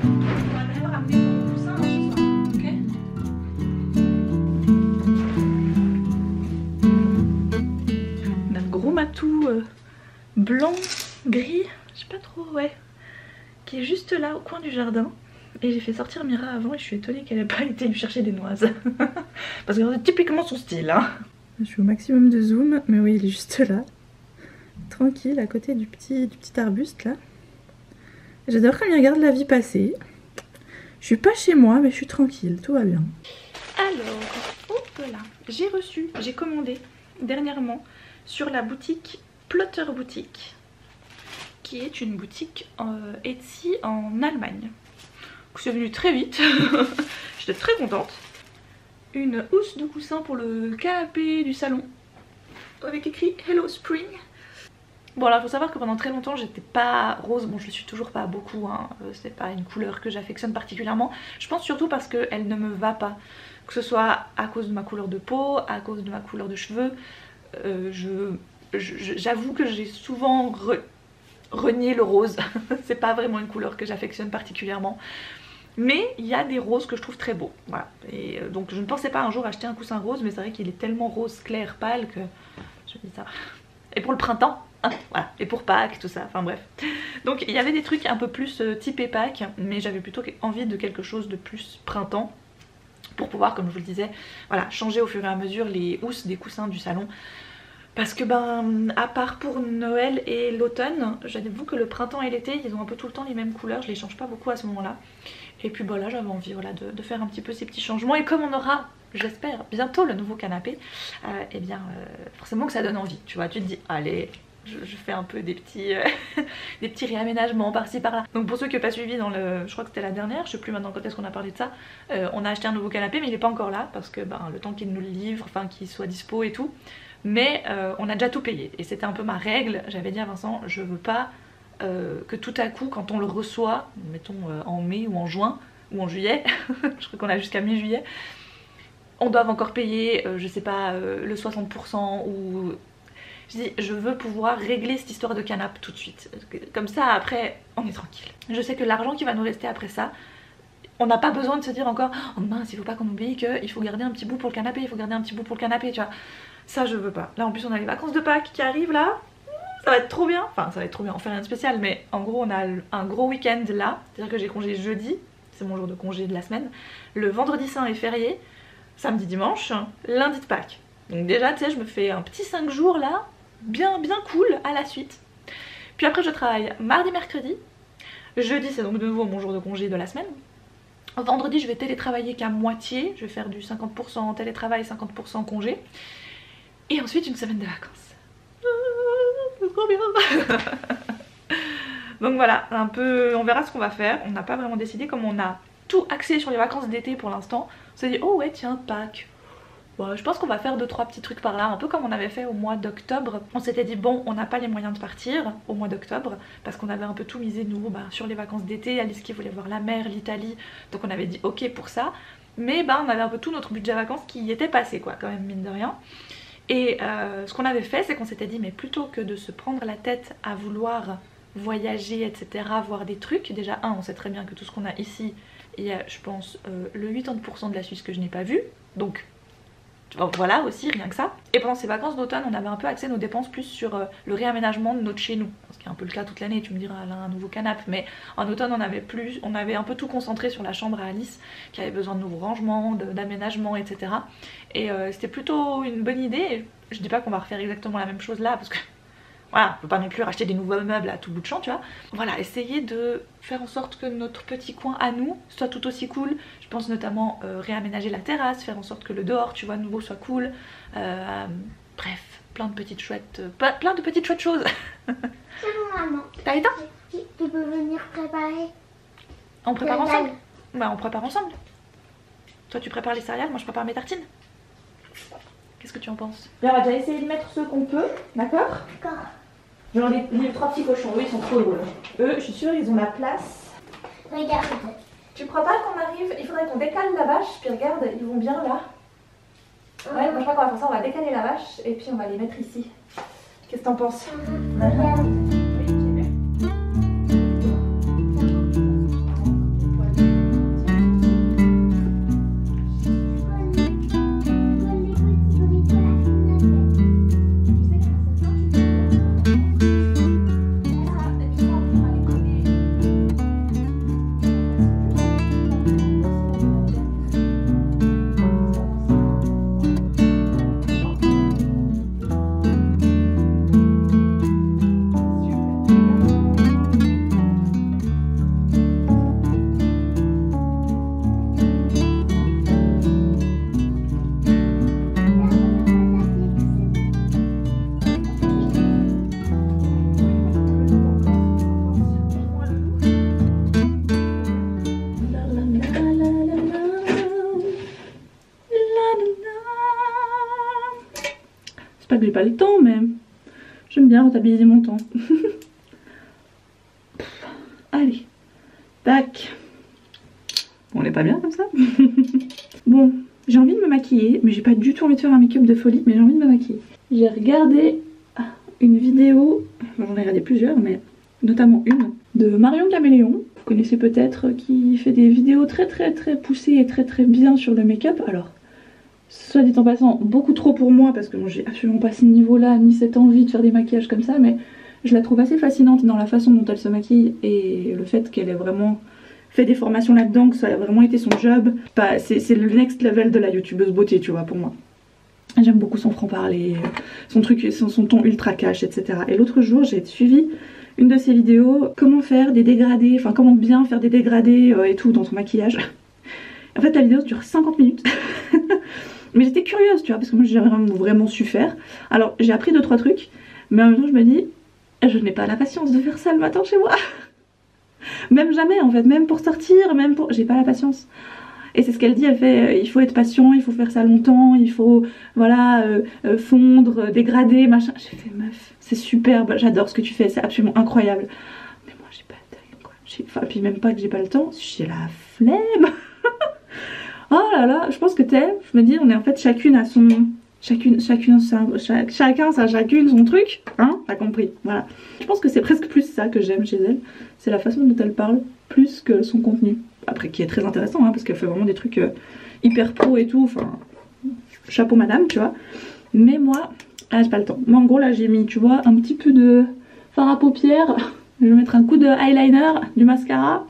On va d'ailleurs ramener ton coussin ce soir, ok? Notre gros matou blanc, gris, je sais pas trop, ouais, qui est juste là au coin du jardin. Et j'ai fait sortir Mira avant et je suis étonnée qu'elle n'ait pas été lui chercher des noises. Parce que c'est typiquement son style, hein. Je suis au maximum de zoom, mais oui, il est juste là. tranquille à côté du petit arbuste là. J'adore quand il regarde la vie passer. Je suis pas chez moi, mais je suis tranquille, tout va bien. Alors, hop là, j'ai commandé dernièrement sur la boutique Plotter Boutique, qui est une boutique Etsy en Allemagne. C'est venu très vite, j'étais très contente. Une housse de coussin pour le canapé du salon, avec écrit Hello Spring. Bon alors faut savoir que pendant très longtemps j'étais pas rose, bon je le suis toujours pas beaucoup, hein. C'est pas une couleur que j'affectionne particulièrement. Je pense surtout parce qu'elle ne me va pas, que ce soit à cause de ma couleur de peau, à cause de ma couleur de cheveux. J'avoue que j'ai souvent renié le rose, c'est pas vraiment une couleur que j'affectionne particulièrement. Mais il y a des roses que je trouve très beaux, voilà. Et donc je ne pensais pas un jour acheter un coussin rose, mais c'est vrai qu'il est tellement rose clair pâle que je me dis ça. Et pour le printemps, hein, voilà, et pour Pâques, tout ça, enfin bref. Donc il y avait des trucs un peu plus typé Pâques, mais j'avais plutôt envie de quelque chose de plus printemps, pour pouvoir, comme je vous le disais, voilà, changer au fur et à mesure les housses des coussins du salon. Parce que ben, à part pour Noël et l'automne, j'avoue que le printemps et l'été, ils ont un peu tout le temps les mêmes couleurs, je les change pas beaucoup à ce moment-là. Et puis voilà, j'avais envie, voilà, de faire un petit peu ces petits changements. Et comme on aura, j'espère, bientôt le nouveau canapé, et bien forcément que ça donne envie, tu vois. Tu te dis, allez, je fais un peu des petits, des petits réaménagements par-ci par-là. Donc pour ceux qui n'ont pas suivi dans le, je crois que c'était la dernière, je sais plus maintenant quand est-ce qu'on a parlé de ça, on a acheté un nouveau canapé mais il n'est pas encore là parce que ben, le temps qu'il nous le livre, enfin qu'il soit dispo et tout. Mais on a déjà tout payé et c'était un peu ma règle. J'avais dit à Vincent, je veux pas que tout à coup quand on le reçoit, mettons en mai ou en juin ou en juillet, je crois qu'on a jusqu'à mi-juillet, on doit encore payer, je sais pas, le 60% ou... Je dis, je veux pouvoir régler cette histoire de canapé tout de suite. Comme ça, après, on est tranquille. Je sais que l'argent qui va nous rester après ça, on n'a pas besoin de se dire encore, oh mince, il faut pas qu'on oublie qu'il faut garder un petit bout pour le canapé, il faut garder un petit bout pour le canapé, tu vois. Ça, je veux pas. Là, en plus, on a les vacances de Pâques qui arrivent là. Ça va être trop bien. Enfin, ça va être trop bien, on fait rien de spécial, mais en gros, on a un gros week-end là. C'est-à-dire que j'ai congé jeudi, c'est mon jour de congé de la semaine. Le vendredi saint est férié, samedi, dimanche, lundi de Pâques. Donc déjà, tu sais, je me fais un petit 5 jours là, bien cool à la suite. Puis après, je travaille mardi, mercredi. Jeudi, c'est donc de nouveau mon jour de congé de la semaine. Vendredi, je vais télétravailler qu'à moitié. Je vais faire du 50% télétravail, 50% congé. Et ensuite, une semaine de vacances. C'est trop bien. Donc voilà, un peu, on verra ce qu'on va faire. On n'a pas vraiment décidé, comme on a tout axé sur les vacances d'été pour l'instant. On s'est dit, oh ouais, tiens, Pâques. Bon, je pense qu'on va faire 2-3 petits trucs par là, un peu comme on avait fait au mois d'octobre. On s'était dit, bon, on n'a pas les moyens de partir au mois d'octobre, parce qu'on avait un peu tout misé de nouveau sur les vacances d'été. Alice qui voulait voir la mer, l'Italie, donc on avait dit ok pour ça. Mais on avait un peu tout notre budget vacances qui y était passé, quoi, quand même, mine de rien. Et ce qu'on avait fait, c'est qu'on s'était dit, mais plutôt que de se prendre la tête à vouloir voyager, etc., voir des trucs, déjà, on sait très bien que tout ce qu'on a ici, il y a, je pense, le 80% de la Suisse que je n'ai pas vu, donc voilà aussi, rien que ça. Et pendant ces vacances d'automne, on avait un peu axé nos dépenses plus sur le réaménagement de notre chez nous, ce qui est un peu le cas toute l'année. Tu me diras, là, un nouveau canapé, mais en automne on avait un peu tout concentré sur la chambre à Alice qui avait besoin de nouveaux rangements, d'aménagements, etc. Et c'était plutôt une bonne idée. Je dis pas qu'on va refaire exactement la même chose là parce que voilà, on peut pas non plus racheter des nouveaux meubles à tout bout de champ, tu vois. Voilà, essayer de faire en sorte que notre petit coin à nous soit tout aussi cool. Je pense notamment réaménager la terrasse, faire en sorte que le dehors, tu vois, nouveau soit cool. Bref, plein de petites chouettes choses. C'est bon, maman. T'as éteint? Tu peux venir préparer. On prépare Les ensemble? dames. Bah on prépare ensemble. Toi tu prépares les céréales, moi je prépare mes tartines. Qu'est-ce que tu en penses? Bien, on va déjà essayer de mettre ceux qu'on peut, d'accord? D'accord. Genre les 3 petits cochons, eux ils sont trop drôles. Eux, je suis sûre, ils ont la place. Regarde. Tu crois pas qu'on arrive? Il faudrait qu'on décale la vache, puis regarde, ils vont bien là. Ouais, moi je crois qu'on va faire ça, on va décaler la vache et puis on va les mettre ici. Qu'est-ce que t'en penses? Regarde. Oui, c'est bien. j'ai pas le temps, mais j'aime bien rentabiliser mon temps. Allez, tac. On n'est pas bien comme ça. Bon, j'ai envie de me maquiller, mais j'ai pas du tout envie de faire un make-up de folie, mais j'ai envie de me maquiller. J'ai regardé une vidéo, j'en ai regardé plusieurs, mais notamment une, de Marion Caméléon. Vous connaissez peut-être, qui fait des vidéos très poussées et très bien sur le make-up. Alors, soit dit en passant, beaucoup trop pour moi, parce que moi j'ai absolument pas ce niveau-là, ni cette envie de faire des maquillages comme ça, mais je la trouve assez fascinante dans la façon dont elle se maquille, et le fait qu'elle ait vraiment fait des formations là-dedans, que ça a vraiment été son job. C'est le next level de la youtubeuse beauté, tu vois, pour moi. J'aime beaucoup son franc-parler, son ton ultra cash, etc. Et l'autre jour, j'ai suivi une de ses vidéos, comment faire des dégradés, enfin comment bien faire des dégradés et tout dans son maquillage. En fait, la vidéo dure 50 minutes. Mais j'étais curieuse, tu vois, parce que moi j'ai vraiment su faire. Alors, j'ai appris 2-3 trucs, mais en même temps, je me dis, je n'ai pas la patience de faire ça le matin chez moi. Même jamais en fait, même pour sortir, même pour... J'ai pas la patience. Et c'est ce qu'elle dit, elle fait, il faut être patient, il faut faire ça longtemps, il faut, voilà, fondre, dégrader, machin. J'ai fait, meuf, c'est superbe, j'adore ce que tu fais, c'est absolument incroyable. Mais moi j'ai pas le temps, quoi. Enfin, puis même pas que j'ai pas le temps, j'ai la flemme. Oh là là, je pense que je me dis, on est en fait chacune à son... chacune son truc, hein, t'as compris, voilà. Je pense que c'est presque plus ça que j'aime chez elle, c'est la façon dont elle parle, plus que son contenu. Après, qui est très intéressant, hein, parce qu'elle fait vraiment des trucs hyper pro et tout, enfin, chapeau madame, tu vois. Mais moi, j'ai pas le temps. Moi en gros là j'ai mis, tu vois, un petit peu de fard à paupières, je vais mettre un coup de eyeliner, du mascara,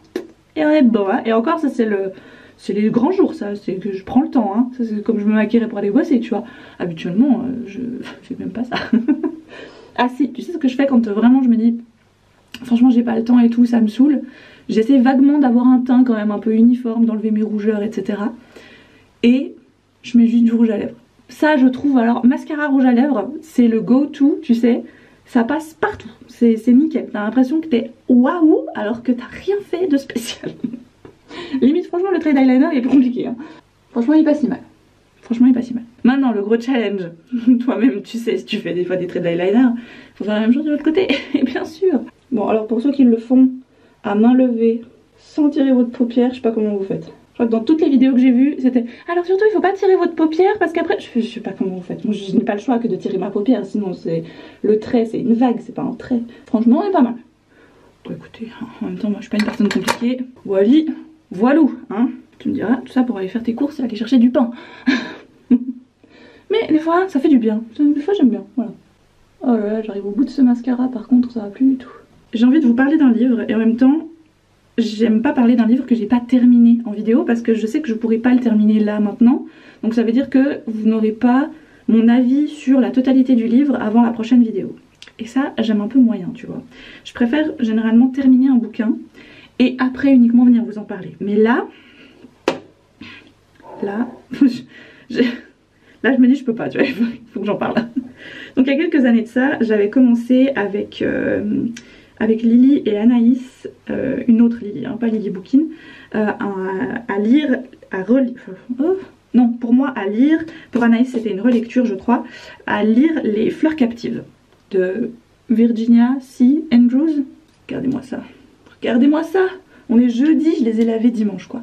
et on est bon, hein. Et encore ça c'est les grands jours, ça, c'est que je prends le temps, hein. Ça c'est comme je me maquillerais pour aller bosser, tu vois. Habituellement, je fais même pas ça. Ah si, tu sais ce que je fais quand vraiment je me dis, franchement j'ai pas le temps et tout, ça me saoule. J'essaie vaguement d'avoir un teint quand même un peu uniforme, d'enlever mes rougeurs, etc. Et je mets juste du rouge à lèvres. Ça je trouve, alors mascara rouge à lèvres, c'est le go-to, tu sais. Ça passe partout, c'est nickel. T'as l'impression que t'es waouh alors que t'as rien fait de spécial. Limite franchement le trait d'eyeliner il est plus compliqué, hein. Franchement il est pas si mal. Franchement il est pas si mal. Maintenant le gros challenge, toi-même tu sais si tu fais des fois des traits d'eyeliner, faut faire la même chose de l'autre côté, et bien sûr. Bon alors pour ceux qui le font à main levée, sans tirer votre paupière, je sais pas comment vous faites. Je crois que dans toutes les vidéos que j'ai vues, c'était alors surtout il faut pas tirer votre paupière parce qu'après, je sais pas comment vous faites. Moi je n'ai pas le choix que de tirer ma paupière, sinon c'est le trait, c'est une vague, c'est pas un trait. Franchement on est pas mal. Bon écoutez, en même temps moi je suis pas une personne compliquée. Voilou, hein. Tu me diras, tout ça pour aller faire tes courses et aller chercher du pain. Mais des fois ça fait du bien, des fois j'aime bien, voilà. Oh là là, j'arrive au bout de ce mascara par contre, ça va plus du tout. J'ai envie de vous parler d'un livre et en même temps j'aime pas parler d'un livre que j'ai pas terminé en vidéo parce que je sais que je pourrais pas le terminer là maintenant, donc ça veut dire que vous n'aurez pas mon avis sur la totalité du livre avant la prochaine vidéo. Et ça j'aime un peu moyen, tu vois. Je préfère généralement terminer un bouquin et après uniquement venir vous en parler. Mais là là je me dis je peux pas, tu vois, il faut que j'en parle. Donc il y a quelques années de ça j'avais commencé avec Lily et Anaïs, une autre Lily, hein, pas Lily Bookin, à lire, non, pour moi à lire, pour Anaïs c'était une relecture je crois, à lire Les Fleurs Captives de Virginia C. Andrews. Regardez-moi ça, on est jeudi, je les ai lavés dimanche quoi.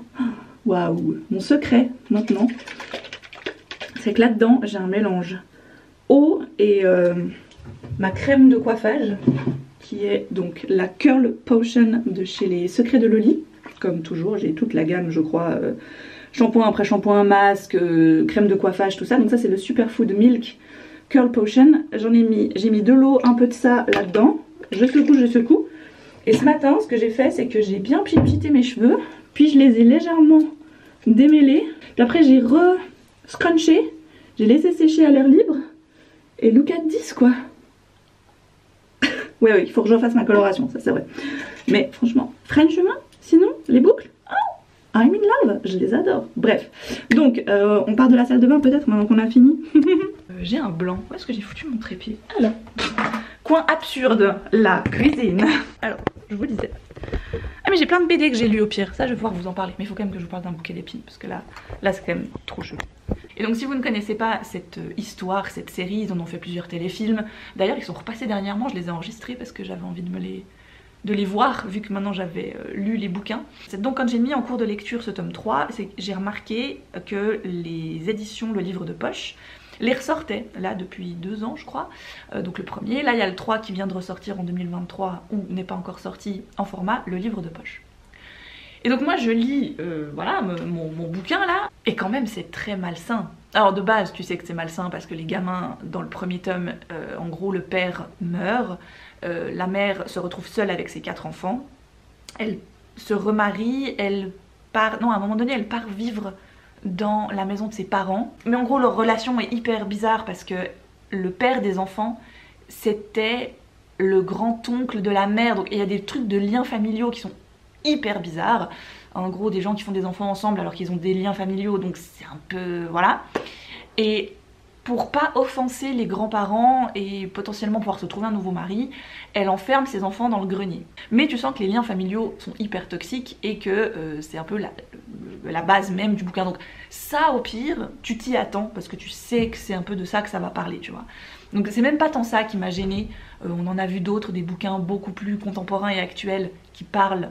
Waouh, mon secret maintenant, c'est que là-dedans j'ai un mélange eau et ma crème de coiffage, qui est donc la Curl Potion de chez les Secrets de Loli. Comme toujours, j'ai toute la gamme, je crois, shampoing après shampoing, masque, crème de coiffage, tout ça. Donc ça c'est le Superfood Milk Curl Potion. J'ai mis de l'eau, un peu de ça là-dedans. Je secoue. Et ce matin, ce que j'ai fait, c'est que j'ai bien pipité mes cheveux, puis je les ai légèrement démêlés. Puis après j'ai re-scrunché, j'ai laissé sécher à l'air libre. Et look at this quoi. Ouais, il faut que je refasse ma coloration, ça c'est vrai. Mais franchement, freine chemin, sinon les boucles, oh, I'm in love, je les adore. Bref, donc on part de la salle de bain peut-être maintenant qu'on a fini. J'ai un blanc, où est-ce que j'ai foutu mon trépied? Alors, coin absurde, la cuisine. Alors, je vous disais. Ah mais j'ai plein de BD que j'ai lu au pire, ça je vais pouvoir vous en parler. Mais il faut quand même que je vous parle d'un bouquet d'épines, parce que là c'est quand même trop chelou. Et donc si vous ne connaissez pas cette histoire, cette série, ils en ont fait plusieurs téléfilms. D'ailleurs ils sont repassés dernièrement, je les ai enregistrés parce que j'avais envie de les voir vu que maintenant j'avais lu les bouquins. Donc quand j'ai mis en cours de lecture ce tome 3, j'ai remarqué que les éditions Le Livre de Poche les ressortaient là depuis 2 ans je crois, donc le premier, là il y a le 3 qui vient de ressortir en 2023 ou n'est pas encore sorti en format Le Livre de Poche. Et donc moi je lis voilà, mon bouquin là, et quand même c'est très malsain. Alors de base tu sais que c'est malsain parce que les gamins dans le premier tome, en gros le père meurt, la mère se retrouve seule avec ses 4 enfants, elle se remarie, elle part, non à un moment donné elle part vivre dans la maison de ses parents. Mais en gros leur relation est hyper bizarre parce que le père des enfants c'était le grand-oncle de la mère, donc il y a des trucs de liens familiaux qui sont hyper bizarres. En gros des gens qui font des enfants ensemble alors qu'ils ont des liens familiaux, donc c'est un peu... voilà. Et pour pas offenser les grands-parents et potentiellement pouvoir se trouver un nouveau mari, elle enferme ses enfants dans le grenier. Mais tu sens que les liens familiaux sont hyper toxiques et que c'est un peu la base même du bouquin. Donc ça au pire, tu t'y attends parce que tu sais que c'est un peu de ça que ça va parler, tu vois. Donc c'est même pas tant ça qui m'a gênée. On en a vu d'autres, des bouquins beaucoup plus contemporains et actuels qui parlent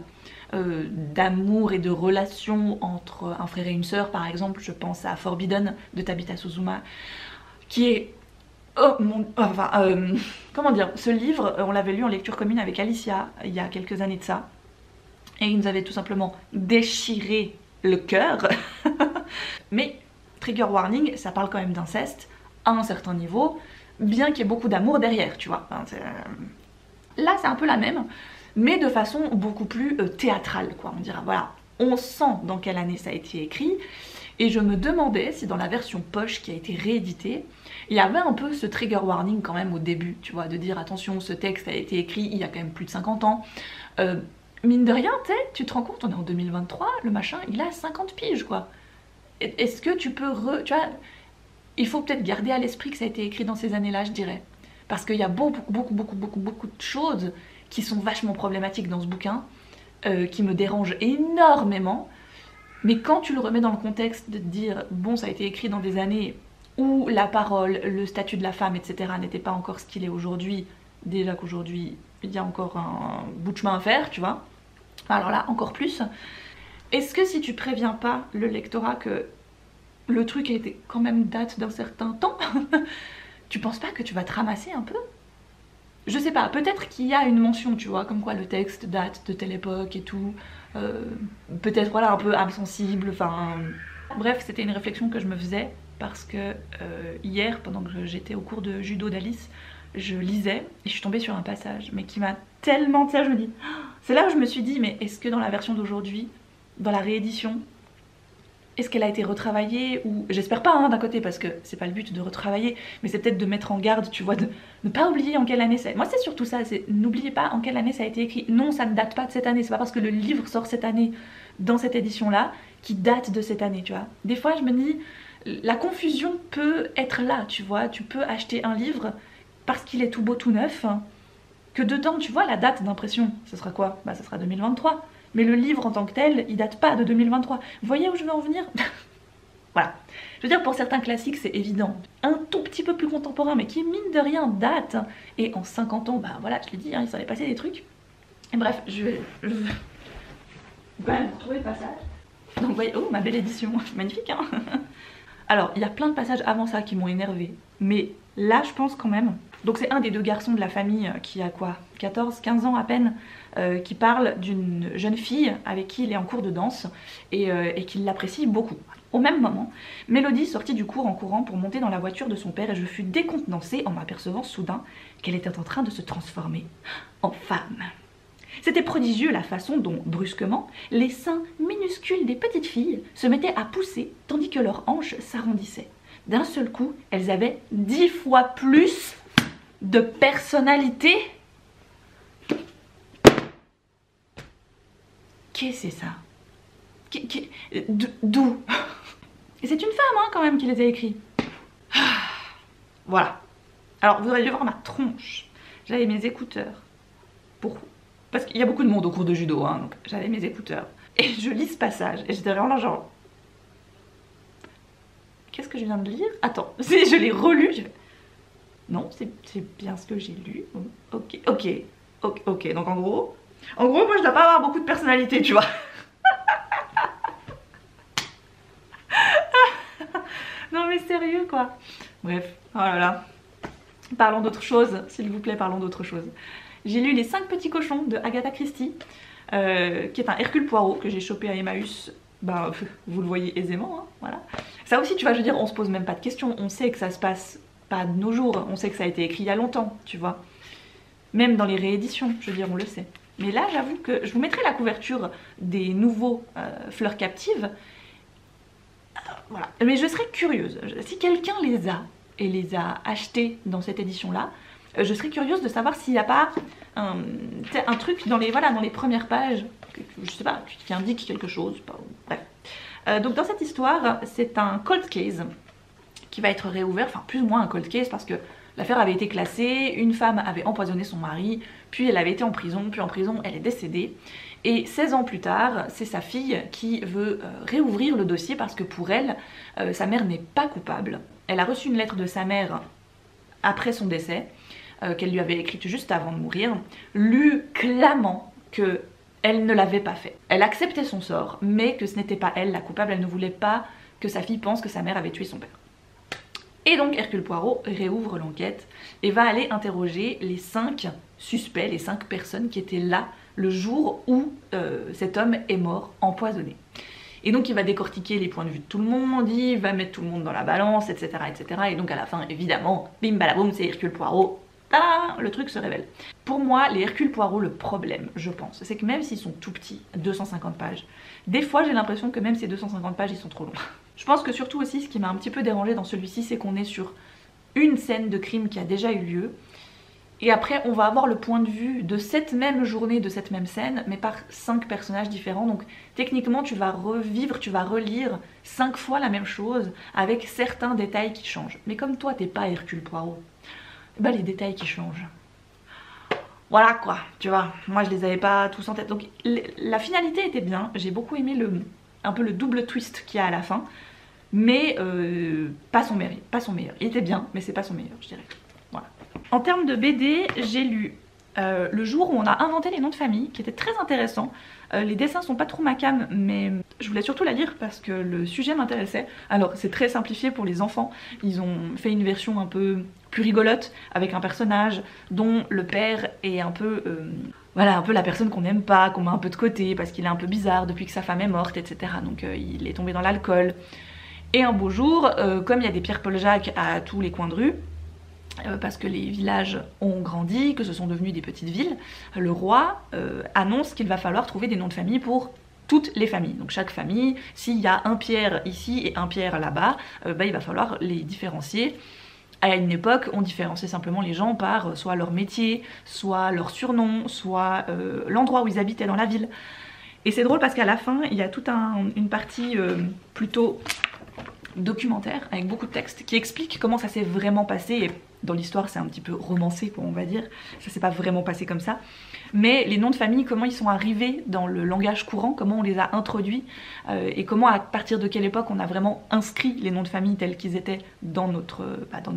d'amour et de relations entre un frère et une sœur par exemple. Je pense à Forbidden de Tabitha Suzuma, qui est... comment dire, ce livre, on l'avait lu en lecture commune avec Alicia il y a quelques années de ça, et il nous avait tout simplement déchiré le cœur. Mais, trigger warning, ça parle quand même d'inceste, à un certain niveau, bien qu'il y ait beaucoup d'amour derrière, tu vois. Enfin, là c'est un peu la même, mais de façon beaucoup plus théâtrale, quoi, on dira, voilà. On sent dans quelle année ça a été écrit, et je me demandais si dans la version poche qui a été rééditée, il y avait un peu ce trigger warning quand même au début, tu vois, de dire attention, ce texte a été écrit il y a quand même plus de 50 ans. Mine de rien, tu te rends compte, on est en 2023, le machin, il a 50 piges, quoi. Est-ce que tu peux tu vois, il faut peut-être garder à l'esprit que ça a été écrit dans ces années-là, je dirais. Parce qu'il y a beaucoup de choses qui sont vachement problématiques dans ce bouquin, qui me dérangent énormément. Mais quand tu le remets dans le contexte de te dire, bon, ça a été écrit dans des années où la parole, le statut de la femme, etc. n'était pas encore ce qu'il est aujourd'hui, déjà qu'aujourd'hui, il y a encore un bout de chemin à faire, tu vois. Alors là, encore plus. Est-ce que si tu préviens pas le lectorat que le truc a été quand même date d'un certain temps, tu penses pas que tu vas te ramasser un peu? Je sais pas, peut-être qu'il y a une mention, tu vois, comme quoi le texte date de telle époque et tout. Peut-être, voilà, un peu âme sensible, enfin... Bref, c'était une réflexion que je me faisais parce que hier, pendant que j'étais au cours de judo d'Alice, je lisais et je suis tombée sur un passage, mais qui m'a tellement... je me dis... C'est là où je me suis dit, mais est-ce que dans la version d'aujourd'hui, dans la réédition, est-ce qu'elle a été retravaillée ou... J'espère pas, hein, d'un côté, parce que c'est pas le but de retravailler, mais c'est peut-être de mettre en garde, tu vois, de ne pas oublier en quelle année c'est. Moi, c'est surtout ça, c'est n'oubliez pas en quelle année ça a été écrit. Non, ça ne date pas de cette année, c'est pas parce que le livre sort cette année, dans cette édition-là, qui date de cette année, tu vois. Des fois, je me dis, la confusion peut être là, tu vois. Tu peux acheter un livre parce qu'il est tout beau, tout neuf, hein, que dedans, tu vois, la date d'impression, ce sera quoi? Bah, ça sera 2023. Mais le livre en tant que tel, il date pas de 2023. Vous voyez où je veux en venir? Voilà. Je veux dire, pour certains classiques, c'est évident. Un tout petit peu plus contemporain, mais qui, mine de rien, date. Et en 50 ans, bah voilà, je l'ai dit, hein, il s'en est passé des trucs. Et bref, je vais quand même trouver le passage. Donc, vous voyez, oh, ma belle édition. Magnifique, hein. Alors, il y a plein de passages avant ça qui m'ont énervée. Mais là, je pense quand même... Donc c'est un des 2 garçons de la famille qui a quoi, 14, 15 ans à peine, qui parle d'une jeune fille avec qui il est en cours de danse et qui l'apprécie beaucoup. Au même moment, Mélodie sortit du cours en courant pour monter dans la voiture de son père et je fus décontenancée en m'apercevant soudain qu'elle était en train de se transformer en femme. C'était prodigieux la façon dont, brusquement, les seins minuscules des petites filles se mettaient à pousser tandis que leurs hanches s'arrondissaient. D'un seul coup, elles avaient 10 fois plus de personnalité. Qu'est-ce que c'est ça? D'où? Et c'est une femme, hein, quand même, qui les a écrits. Voilà. Alors, vous auriez dû voir ma tronche. J'avais mes écouteurs. Parce qu'il y a beaucoup de monde au cours de judo, hein, donc j'avais mes écouteurs. Et je lis ce passage, et j'étais vraiment là genre... ce que je viens de lire? Attends, je l'ai relu, j'ai fait... Non, c'est bien ce que j'ai lu. Ok, donc en gros, moi je dois pas avoir beaucoup de personnalité, tu vois. Non mais sérieux quoi. Bref, oh là là. Parlons d'autre chose, s'il vous plaît, parlons d'autre chose. J'ai lu Les 5 petits cochons de Agatha Christie, qui est un Hercule Poirot que j'ai chopé à Emmaüs. Bah, vous le voyez aisément, hein, voilà. Ça aussi, tu vois, je veux dire, on se pose même pas de questions, on sait que ça se passe pas de nos jours, on sait que ça a été écrit il y a longtemps, tu vois. Même dans les rééditions, je veux dire, on le sait. Mais là, j'avoue que je vous mettrai la couverture des nouveaux Fleurs captives. Voilà. Mais je serais curieuse, si quelqu'un les a et les a achetés dans cette édition-là, je serais curieuse de savoir s'il n'y a pas un truc dans les, voilà, dans les premières pages, je sais pas, qui indique quelque chose, bref. Donc dans cette histoire, c'est un cold case qui va être réouvert, enfin plus ou moins un cold case parce que l'affaire avait été classée, une femme avait empoisonné son mari, puis elle avait été en prison, puis en prison elle est décédée. Et 16 ans plus tard, c'est sa fille qui veut réouvrir le dossier parce que pour elle, sa mère n'est pas coupable. Elle a reçu une lettre de sa mère après son décès, qu'elle lui avait écrite juste avant de mourir, lue clamant que elle ne l'avait pas fait. Elle acceptait son sort, mais que ce n'était pas elle la coupable, elle ne voulait pas que sa fille pense que sa mère avait tué son père. Et donc Hercule Poirot réouvre l'enquête et va aller interroger les 5 suspects, les 5 personnes qui étaient là le jour où cet homme est mort empoisonné. Et donc il va décortiquer les points de vue de tout le monde, il va mettre tout le monde dans la balance, etc. etc. Et donc à la fin, évidemment, bim balaboum, c'est Hercule Poirot, tada, le truc se révèle. Pour moi, les Hercule Poirot, le problème, je pense, c'est que même s'ils sont tout petits, 250 pages, des fois j'ai l'impression que même ces 250 pages, ils sont trop longs. Je pense que surtout aussi, ce qui m'a un petit peu dérangé dans celui-ci, c'est qu'on est sur une scène de crime qui a déjà eu lieu. Et après, on va avoir le point de vue de cette même journée, de cette même scène, mais par 5 personnages différents. Donc techniquement, tu vas revivre, tu vas relire 5 fois la même chose, avec certains détails qui changent. Mais comme toi, t'es pas Hercule Poirot, bah les détails qui changent. Voilà quoi, tu vois, moi je les avais pas tous en tête. Donc la finalité était bien, j'ai beaucoup aimé un peu le double twist qu'il y a à la fin. Mais pas son meilleur. Il était bien, mais c'est pas son meilleur, je dirais. Voilà. En termes de BD, j'ai lu Le jour où on a inventé les noms de famille, qui était très intéressant. Les dessins sont pas trop ma came, mais je voulais surtout la lire parce que le sujet m'intéressait. Alors c'est très simplifié pour les enfants, ils ont fait une version un peu plus rigolote avec un personnage dont le père est un peu... voilà, un peu la personne qu'on n'aime pas, qu'on met un peu de côté parce qu'il est un peu bizarre depuis que sa femme est morte, etc. Donc il est tombé dans l'alcool. Et un beau jour, comme il y a des Pierre-Paul Jacques à tous les coins de rue, parce que les villages ont grandi, que ce sont devenus des petites villes, le roi annonce qu'il va falloir trouver des noms de famille pour toutes les familles. Donc chaque famille, s'il y a un Pierre ici et un Pierre là-bas, bah, il va falloir les différencier. À une époque, on différenciait simplement les gens par soit leur métier, soit leur surnom, soit l'endroit où ils habitaient dans la ville. Et c'est drôle parce qu'à la fin, il y a toute une partie plutôt documentaire avec beaucoup de textes qui explique comment ça s'est vraiment passé. Et dans l'histoire c'est un petit peu romancé, quoi, on va dire, ça s'est pas vraiment passé comme ça, mais les noms de famille, comment ils sont arrivés dans le langage courant, comment on les a introduits et comment à partir de quelle époque on a vraiment inscrit les noms de famille tels qu'ils étaient dans nos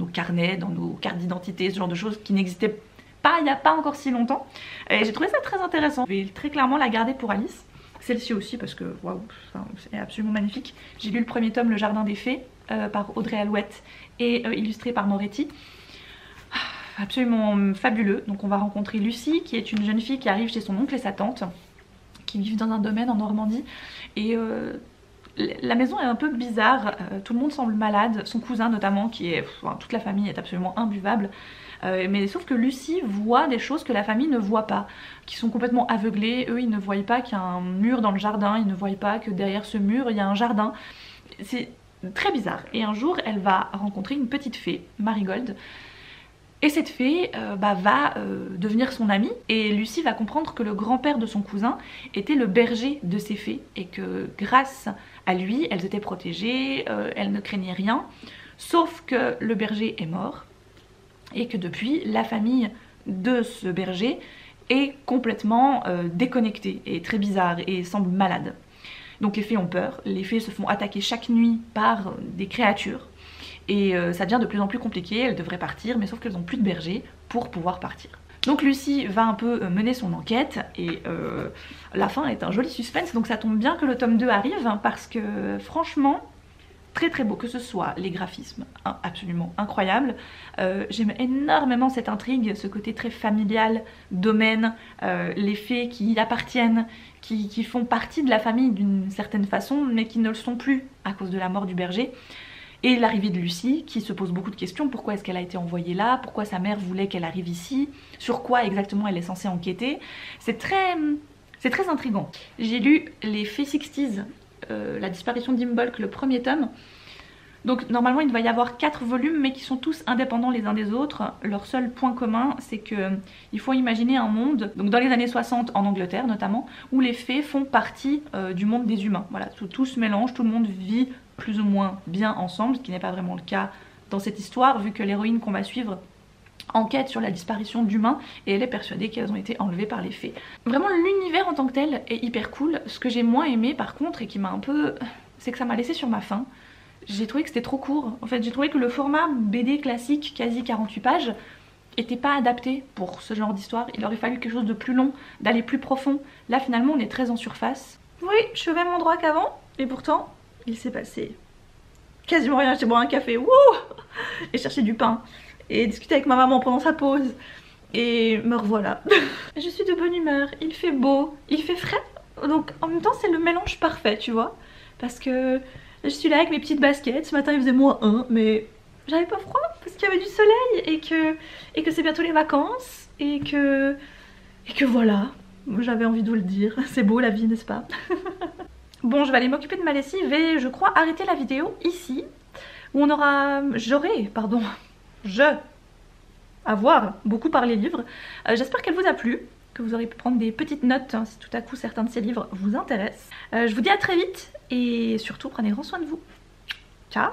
carnets, dans nos cartes d'identité, ce genre de choses qui n'existaient pas il n'y a pas encore si longtemps. Et j'ai trouvé ça très intéressant. Je vais très clairement la garder pour Alice. Celle-ci aussi parce que waouh, c'est absolument magnifique. J'ai lu le premier tome, Le Jardin des Fées, par Audrey Alouette et illustré par Moretti. Absolument fabuleux. Donc on va rencontrer Lucie, qui est une jeune fille qui arrive chez son oncle et sa tante, qui vivent dans un domaine en Normandie. Et la maison est un peu bizarre, tout le monde semble malade, son cousin notamment, qui est... toute la famille est absolument imbuvable. Mais sauf que Lucie voit des choses que la famille ne voit pas, qui sont complètement aveuglés. Eux, ils ne voient pas qu'il y a un mur dans le jardin, ils ne voient pas que derrière ce mur, il y a un jardin. C'est très bizarre. Et un jour, elle va rencontrer une petite fée, Marigold. Et cette fée va devenir son amie. Et Lucie va comprendre que le grand-père de son cousin était le berger de ces fées. Et que grâce à lui, elles étaient protégées, elles ne craignaient rien. Sauf que le berger est mort. Et que depuis, la famille de ce berger est complètement déconnectée et très bizarre et semble malade. Donc les fées ont peur, les fées se font attaquer chaque nuit par des créatures. et ça devient de plus en plus compliqué, elles devraient partir mais sauf qu'elles n'ont plus de berger pour pouvoir partir. Donc Lucy va un peu mener son enquête et la fin est un joli suspense, donc ça tombe bien que le tome 2 arrive hein, parce que franchement très très beau, que ce soit les graphismes hein, absolument incroyables, j'aime énormément cette intrigue, ce côté très familial, domaine, les fées qui y appartiennent, qui font partie de la famille d'une certaine façon mais qui ne le sont plus à cause de la mort du berger. Et l'arrivée de Lucy, qui se pose beaucoup de questions, pourquoi est-ce qu'elle a été envoyée là, pourquoi sa mère voulait qu'elle arrive ici, sur quoi exactement elle est censée enquêter. C'est très intriguant. J'ai lu les Fées 60s, la disparition d'Imbolc, le premier tome. Donc normalement il devait y avoir 4 volumes mais qui sont tous indépendants les uns des autres. Leur seul point commun c'est que il faut imaginer un monde, donc dans les années 60 en Angleterre notamment, où les fées font partie du monde des humains. Voilà, tout se mélange, tout le monde vit plus ou moins bien ensemble, ce qui n'est pas vraiment le cas dans cette histoire vu que l'héroïne qu'on va suivre enquête sur la disparition d'humains et elle est persuadée qu'elles ont été enlevées par les fées. Vraiment l'univers en tant que tel est hyper cool. Ce que j'ai moins aimé par contre et qui m'a un peu... c'est que ça m'a laissé sur ma faim. J'ai trouvé que c'était trop court. En fait j'ai trouvé que le format BD classique, quasi 48 pages, était pas adapté pour ce genre d'histoire. Il aurait fallu quelque chose de plus long, d'aller plus profond. Là finalement on est très en surface. Oui, je suis au même endroit qu'avant et pourtant il s'est passé quasiment rien. J'ai boire un café, wouh, et chercher du pain et discuter avec ma maman pendant sa pause et me revoilà. Je suis de bonne humeur, il fait beau, il fait frais, donc en même temps c'est le mélange parfait tu vois, parce que je suis là avec mes petites baskets. Ce matin il faisait -1 mais j'avais pas froid parce qu'il y avait du soleil et que c'est bientôt les vacances et que voilà, j'avais envie de vous le dire, c'est beau la vie n'est-ce pas? Bon, je vais aller m'occuper de ma lessive et je crois arrêter la vidéo ici où avoir beaucoup parlé livres. J'espère qu'elle vous a plu, que vous aurez pu prendre des petites notes hein, si tout à coup certains de ces livres vous intéressent. Je vous dis à très vite et surtout prenez grand soin de vous. Ciao!